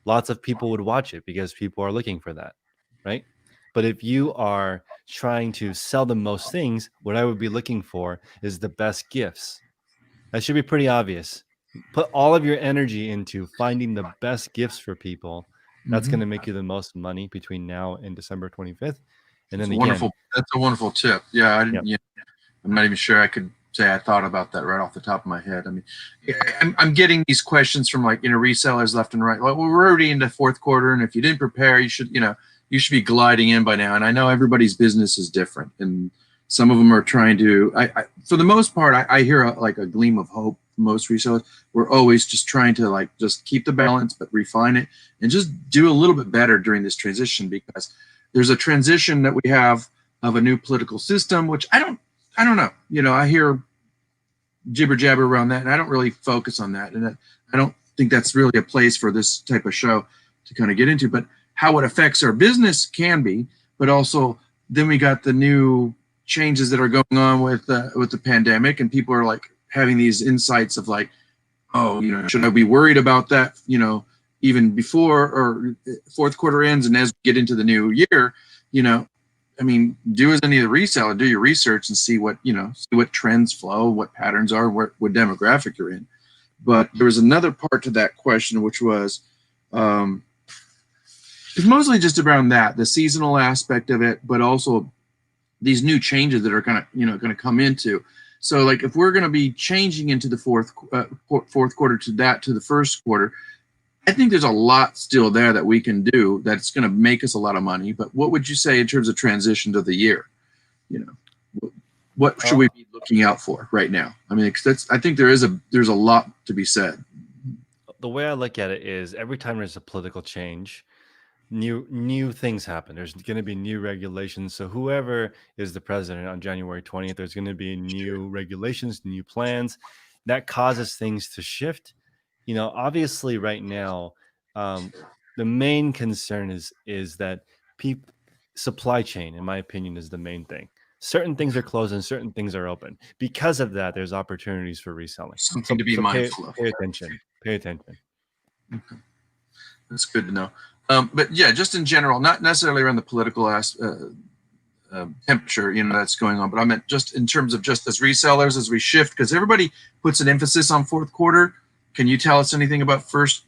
lots of people would watch it because people are looking for that, right? But if you are trying to sell the most things, what I would be looking for is the best gifts. That should be pretty obvious. Put all of your energy into finding the best gifts for people. That's going to make you the most money between now and December 25th. And then that's a wonderful tip. Yeah, I'm not even sure I could say I thought about that right off the top of my head. I mean, I'm getting these questions from like, resellers left and right. Well, we're already into fourth quarter, and if you didn't prepare, you should be gliding in by now. And I know everybody's business is different, and some of them are trying to. For the most part, I hear a gleam of hope. Most resellers, we're always just trying to just keep the balance, but refine it and just do a little bit better during this transition, because there's a transition that we have of a new political system, which I don't know. I hear jibber jabber around that, and I don't really focus on that. And I don't think that's really a place for this type of show to kind of get into. But how it affects our business can be, but also then we got the new changes that are going on with the pandemic, and people are like having these insights of like, oh, should I be worried about that? Even before or fourth quarter ends, and as we get into the new year, I mean, do as any of the reseller, do your research and see what trends flow, what patterns are, what demographic you're in. But there was another part to that question, which was, it's mostly just around the seasonal aspect of it, but also these new changes that are going to come into. So like, if we're going to be changing into the fourth quarter to the first quarter, I think there's a lot still there that we can do that's going to make us a lot of money. But what would you say in terms of transition to the year? What should we be looking out for right now? I mean, I think there's a lot to be said. The way I look at it is, every time there's a political change, new things happen. There's going to be new regulations. So whoever is the president on January 20th, there's going to be new regulations, new plans that causes things to shift. Obviously right now, the main concern is that supply chain, in my opinion, is the main thing. Certain things are closed and certain things are open. Because of that, there's opportunities for reselling. Something to be mindful of. Pay attention. Pay attention. Okay. That's good to know. But yeah, just in general, not necessarily around the political temperature, that's going on, but I meant just in terms of just as resellers, as we shift, because everybody puts an emphasis on fourth quarter. Can you tell us anything about first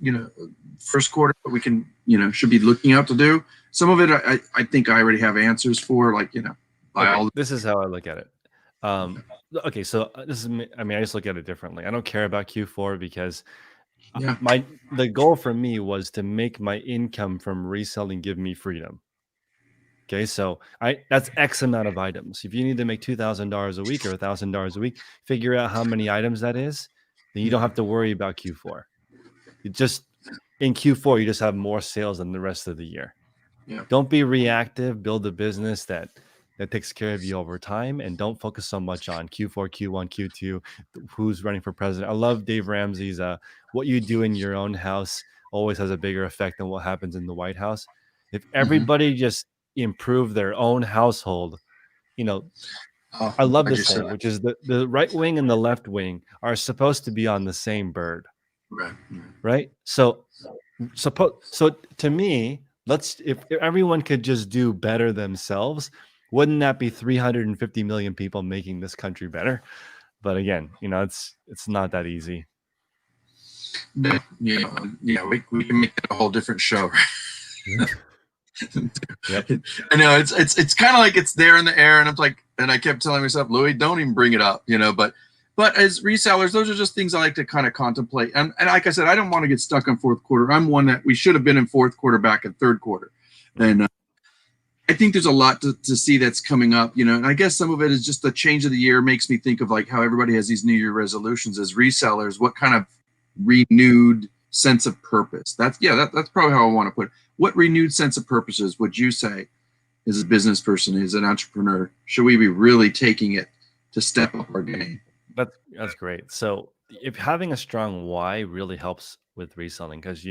quarter that we can, should be looking out to do? Some of it, I think I already have answers for, like, this is how I look at it. Okay, so I just look at it differently. I don't care about Q4 because the goal for me was to make my income from reselling give me freedom. Okay, so that's X amount of items. If you need to make $2,000 a week or $1,000 a week, figure out how many items that is. Then you don't have to worry about Q4. In Q4, you just have more sales than the rest of the year. Yeah. Don't be reactive. Build a business that takes care of you over time, and don't focus so much on Q4, Q1, Q2, who's running for president. I love Dave Ramsey's what you do in your own house always has a bigger effect than what happens in the White House. If everybody just improve their own household, I love this saying, which is the right wing and the left wing are supposed to be on the same bird. Right. So to me, if everyone could just do better themselves, wouldn't that be 350 million people making this country better? But again, it's not that easy. Yeah, we can make that a whole different show. Yep. I know it's kind of like it's there in the air, and I'm like, and I kept telling myself, Louis, don't even bring it up, but as resellers, those are just things I like to kind of contemplate. And like I said, I don't want to get stuck on fourth quarter. I'm one that we should have been in fourth quarter back in third quarter. And I think there's a lot to see that's coming up, and I guess some of it is just the change of the year makes me think of like how everybody has these New Year resolutions as resellers. What kind of renewed sense of purpose? That's probably how I want to put it. What renewed sense of purposes would you say as a business person, as an entrepreneur, should we be really taking it to step up our game? That's great. So if having a strong why really helps with reselling, because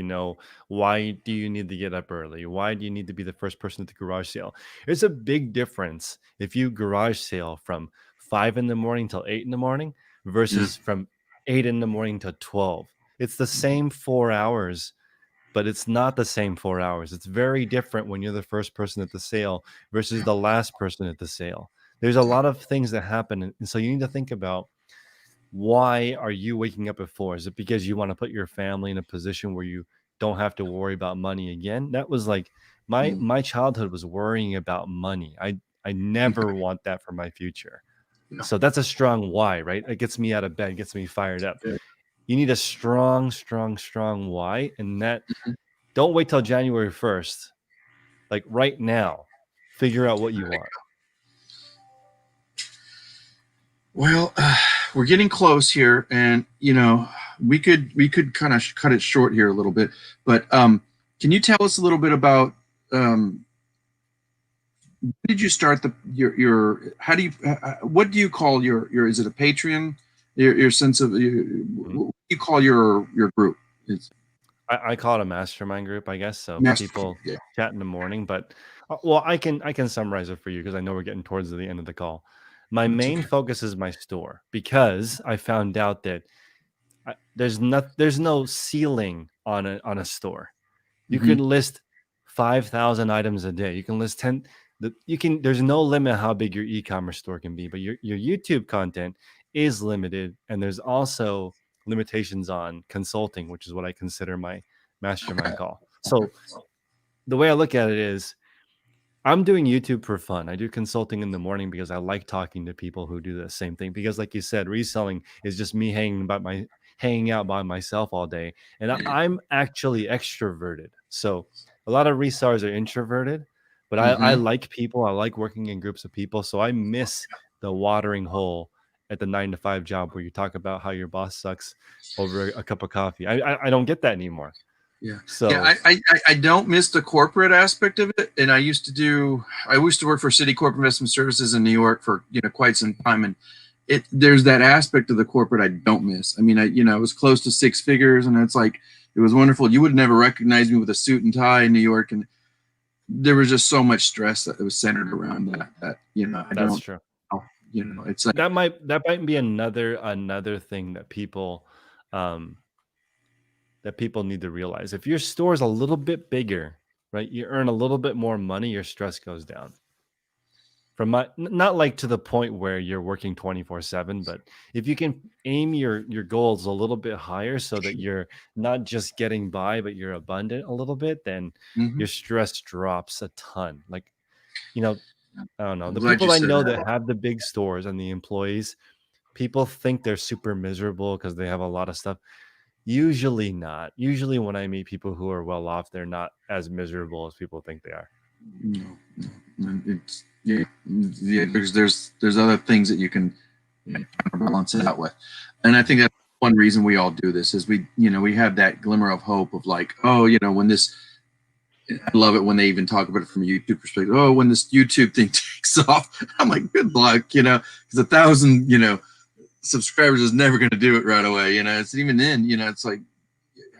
why do you need to get up early? Why do you need to be the first person at the garage sale? There's a big difference if you garage sale from 5 a.m. till 8 a.m. versus from 8 a.m. to 12. It's the same 4 hours, but it's not the same 4 hours. It's very different when you're the first person at the sale versus the last person at the sale. There's a lot of things that happen. And so you need to think about, why are you waking up at 4? Is it because you want to put your family in a position where you don't have to worry about money again? That was like my childhood was worrying about money. I never want that for my future. Yeah. So that's a strong why, right? It gets me out of bed, gets me fired up. Yeah. You need a strong why, and that don't wait till January 1st. Like right now, figure out what you want. Well, we're getting close here, and we could kind of cut it short here a little bit. But can you tell us a little bit about when did you start your how do you what do you call your is it a Patreon? Your sense of what do you call your group? I call it a mastermind group, I guess. So people chat in the morning, but I can summarize it for you because I know we're getting towards the end of the call. My main focus is my store, because I found out that there's no ceiling on a store. You can list 5,000 items a day. You can list 10. There's no limit how big your e-commerce store can be, but your YouTube content is limited, and there's also limitations on consulting, which is what I consider my mastermind call. So the way I look at it is, I'm doing YouTube for fun. I do consulting in the morning because I like talking to people who do the same thing. Because like you said, reselling is just me hanging out by myself all day. And I'm actually extroverted. So a lot of resellers are introverted, but I like people. I like working in groups of people. So I miss the watering hole at the 9-to-5 job where you talk about how your boss sucks over a cup of coffee. I don't get that anymore. Yeah. So I don't miss the corporate aspect of it. And I used to work for Citicorp Investment Services in New York for quite some time, and there's that aspect of the corporate I don't miss. I mean, I was close to 6 figures, and it's like it was wonderful. You would never recognize me with a suit and tie in New York, and there was just so much stress that was centered around that I That's don't true. it's like That might be another thing that um people need to realize. If your store is a little bit bigger, right, you earn a little bit more money, your stress goes down. From not like to the point where you're working 24/7, but if you can aim your goals a little bit higher so that you're not just getting by, but you're abundant a little bit, then mhm. your stress drops a ton. Like, you know, I don't know. I'm The glad you people I said know that. that have the big stores and the employees, people think they're super miserable because they have a lot of stuff. Usually not. Usually when I meet people who are well off, they're not as miserable as people think they are. No. It's there's other things that you can balance it out with, and I think that's one reason we all do this is we have that glimmer of hope of like, oh, when this. I love it when they even talk about it from a YouTube perspective. Oh, when this YouTube thing takes off, I'm like, good luck, because 1,000 subscribers is never going to do it right away. It's even then, it's like,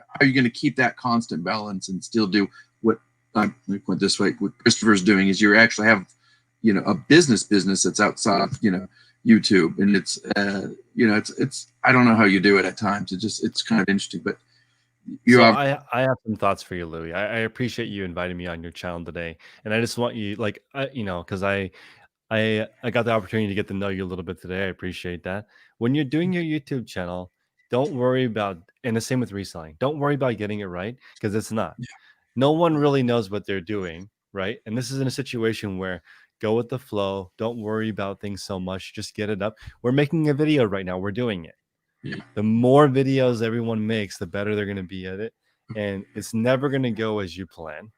how are you going to keep that constant balance and still do what I went this way? What Christopher's doing is you actually have, a business that's outside of, YouTube, and it's, it's I don't know how you do it at times. It's kind of interesting, but you So have. I have some thoughts for you, Louis. I appreciate you inviting me on your channel today, and I just want you, like, because I got the opportunity to get to know you a little bit today. I appreciate that. When you're doing your YouTube channel, don't worry about, and the same with reselling. Don't worry about getting it right, because it's not. No one really knows what they're doing, right? And this is in a situation where go with the flow. Don't worry about things so much. Just get it up. We're making a video right now. We're doing it. Yeah. The more videos everyone makes, the better they're going to be at it. And it's never going to go as you plan.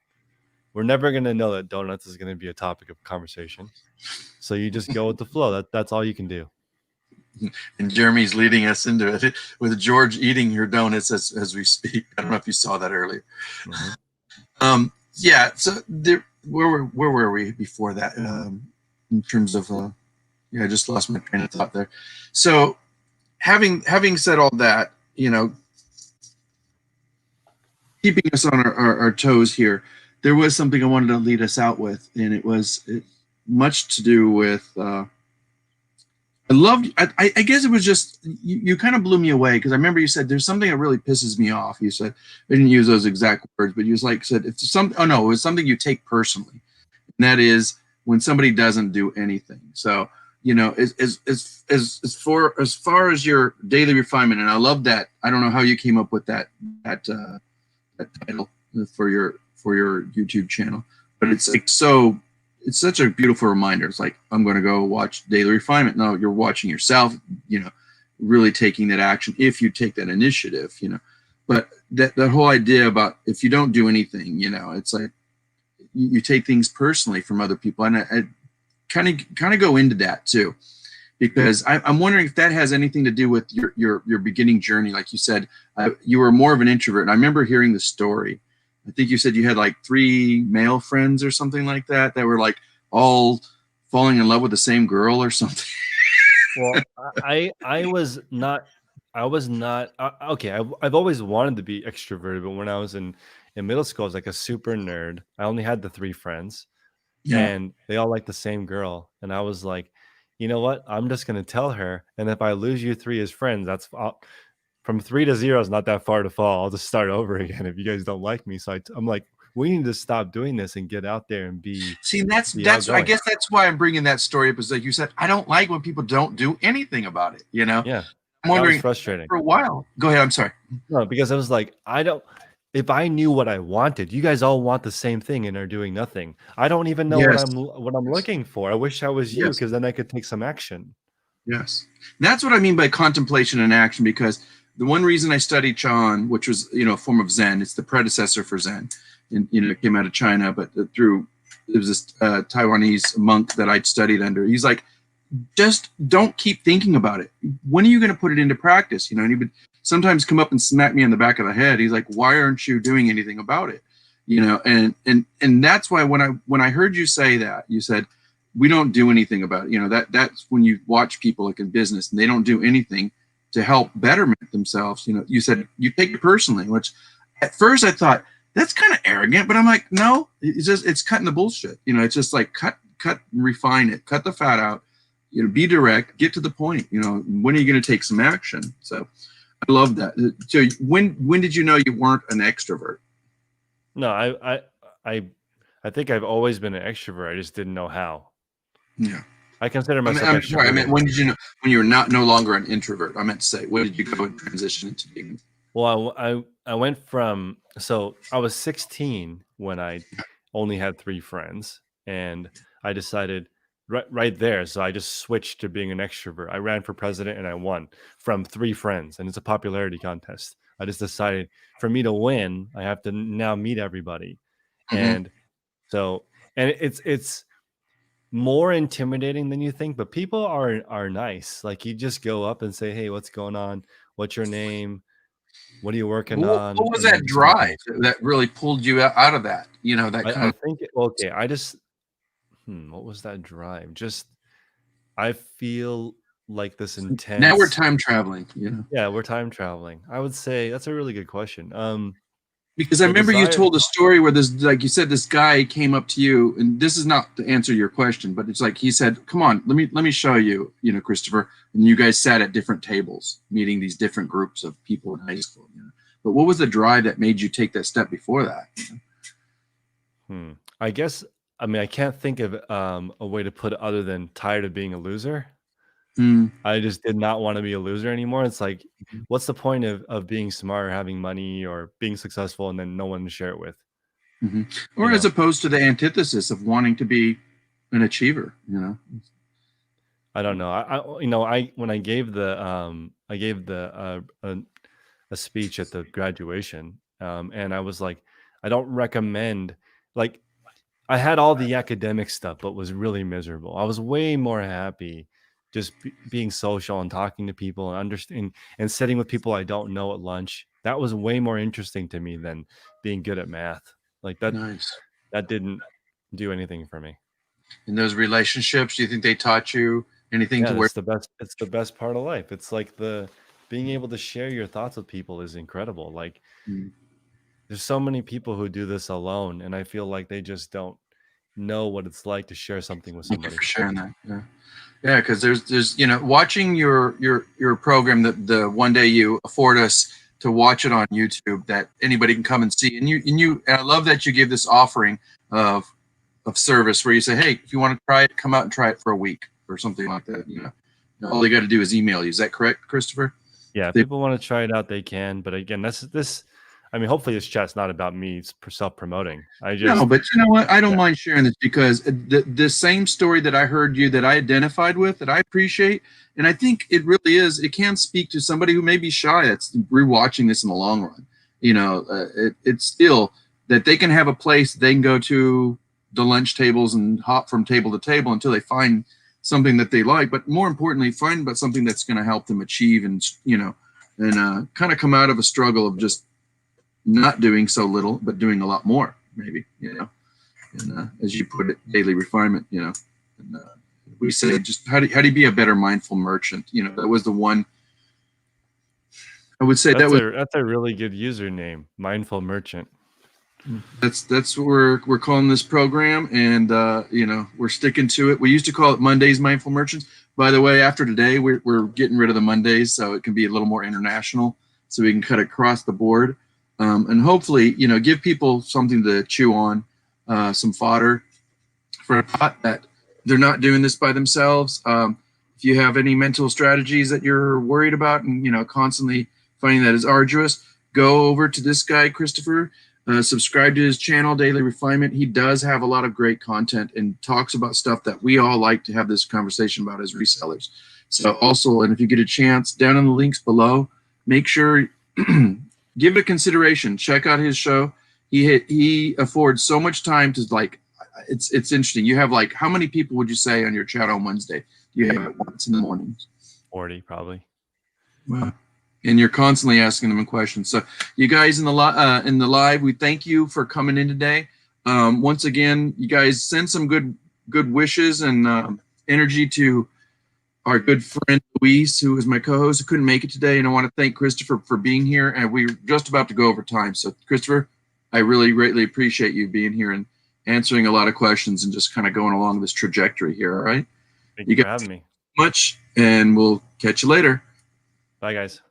We're never going to know that donuts is going to be a topic of conversation. So you just go with the flow. That's all you can do. And Jeremy's leading us into it with George eating your donuts as we speak. I don't know if you saw that earlier. Mm-hmm. Yeah. So where were we before that? In terms of, I just lost my train of thought there. So having said all that, keeping us on our toes here, there was something I wanted to lead us out with, and it was much to do with. I guess it was just you kind of blew me away because I remember you said there's something that really pisses me off. You said I didn't use those exact words, but you said it's it was something you take personally, and that is when somebody doesn't do anything. So as far as your daily refinement, and I love that. I don't know how you came up with that title for your YouTube channel, but it's like it's such a beautiful reminder. It's like, I'm going to go watch Daily Refinement. No, you're watching yourself, really taking that action if you take that initiative, but that whole idea about if you don't do anything, it's like you take things personally from other people. And I kind of go into that too, because I'm wondering if that has anything to do with your beginning journey. Like you said, you were more of an introvert. And I remember hearing the story. I think you said you had like 3 male friends or something like that were like all falling in love with the same girl or something. Well, I was not. Okay. I've always wanted to be extroverted, but when I was in middle school, I was like a super nerd. I only had the 3 friends, and they all liked the same girl. And I was like, you know what? I'm just gonna tell her, and if I lose you 3 as friends, from 3 to 0 is not that far to fall. I'll just start over again if you guys don't like me. So I'm like, we need to stop doing this and get out there and be. See, that's I guess that's why I'm bringing that story up. Is like you said, I don't like when people don't do anything about it. Yeah, I'm wondering, that was frustrating for a while. Go ahead. I'm sorry. No, because I was like, if I knew what I wanted, you guys all want the same thing and are doing nothing. I don't even know what I'm looking for. I wish I was you, because then I could take some action. Yes, that's what I mean by contemplation and action. Because the one reason I studied Chan, which was a form of Zen, it's the predecessor for Zen, and it came out of China, but it was this Taiwanese monk that I'd studied under. He's like, just don't keep thinking about it. When are you going to put it into practice? And he would sometimes come up and smack me on the back of the head. He's like, why aren't you doing anything about it? And that's why when I heard you say that, you said, we don't do anything about it. That's when you watch people like in business and they don't do anything to help betterment themselves. You said you take it personally, which at first I thought, that's kind of arrogant. But I'm like, no, it's cutting the bullshit. It's just like cut, refine it, cut the fat out. Be direct, get to the point. When are you going to take some action? So I love that. So when did you know you weren't an extrovert? No, I think I've always been an extrovert. I just didn't know how. Yeah. I consider myself I'm sorry. I meant, when did you know when you were no longer an introvert? I meant to say, when did you go and transition into being? Well, I went from, so I was 16 when I only had 3 friends, and I decided right there. So I just switched to being an extrovert. I ran for president and I won from 3 friends, and it's a popularity contest. I just decided for me to win, I have to now meet everybody, and so it's more intimidating than you think, but people are nice. Like, you just go up and say, "Hey, what's going on? What's your name? What are you working What on?" was And then that just start drive that really pulled you out of that? That kind I of. think okay, I just what was that drive? Just I feel like this Now we're intense. time traveling. Yeah, we're time traveling. I would say that's a really good question. Because I The remember you desire. told a story where this, like you said, this guy came up to you, and this is not to answer your question, but it's like he said, "Come on, let me show you, Christopher." And you guys sat at different tables, meeting these different groups of people in high school. But what was the drive that made you take that step before that? I guess, I mean, I can't think of a way to put it other than tired of being a loser. Mm. I just did not want to be a loser anymore. It's like, what's the point of being smart or having money or being successful and then no one to share it with? Mm-hmm. You Or as know, opposed to the antithesis of wanting to be an achiever. I don't know. I when I gave a speech at the graduation, and I was like, I don't recommend, like, I had all the academic stuff, but was really miserable. I was way more happy just being social and talking to people and understanding and sitting with people I don't know at lunch. That was way more interesting to me than being good at math. Like, Nice. that didn't do anything for me. In those relationships, do you think they taught you anything Yeah, to where? that's the best. It's the best part of life. It's like the being able to share your thoughts with people is incredible. Like, Mm. there's so many people who do this alone, and I feel like they just don't know what it's like to share something with Thank you somebody. for sharing that. Yeah. Yeah, because there's watching your program, that the one day you afford us to watch it on YouTube, that anybody can come and see, and I love that you give this offering of service where you say, hey, if you want to try it, come out and try it for a week or something like that. All they got to do is email you. Is that correct, Christopher? Yeah, if people want to try it out, they can. But again, that's this. I mean, hopefully, this chat's not about me self-promoting. I No, just, but you know what? I don't yeah, mind sharing this because the same story that I heard you, that I identified with, that I appreciate, and I think it really is. It can speak to somebody who may be shy that's rewatching this in the long run. It's still that they can have a place they can go to the lunch tables and hop from table to table until they find something that they like. But more importantly, find about something that's going to help them achieve and kind of come out of a struggle of just not doing so little, but doing a lot more, maybe, and as you put it, daily refinement, and we say, just how do you be a better mindful merchant? That was the one, I would say that was, that's a really good username, Mindful Merchant. that's what we're calling this program. And, we're sticking to it. We used to call it Mondays Mindful Merchants. By the way, after today, we're getting rid of the Mondays, so it can be a little more international, so we can cut across the board. And hopefully, give people something to chew on, some fodder for a thought that they're not doing this by themselves. If you have any mental strategies that you're worried about and, constantly finding that is arduous, go over to this guy, Christopher, subscribe to his channel, Daily Refinement. He does have a lot of great content and talks about stuff that we all like to have this conversation about as resellers. So also, and if you get a chance, down in the links below, make sure give it a consideration. Check out his show. He affords so much time to, like, it's interesting. You have, like, how many people would you say on your chat on Wednesday? You have it once in the mornings? 40 probably. Wow. And you're constantly asking them questions. So you guys in the live, we thank you for coming in today. Once again, you guys send some good wishes and energy to our good friend Luis, who is my co-host, who couldn't make it today. And I want to thank Christopher for being here. And we're just about to go over time. So, Christopher. I really greatly appreciate you being here and answering a lot of questions and just kind of going along this trajectory here. All right. Thank You you for guys having me. much, and we'll catch you later. Bye, guys.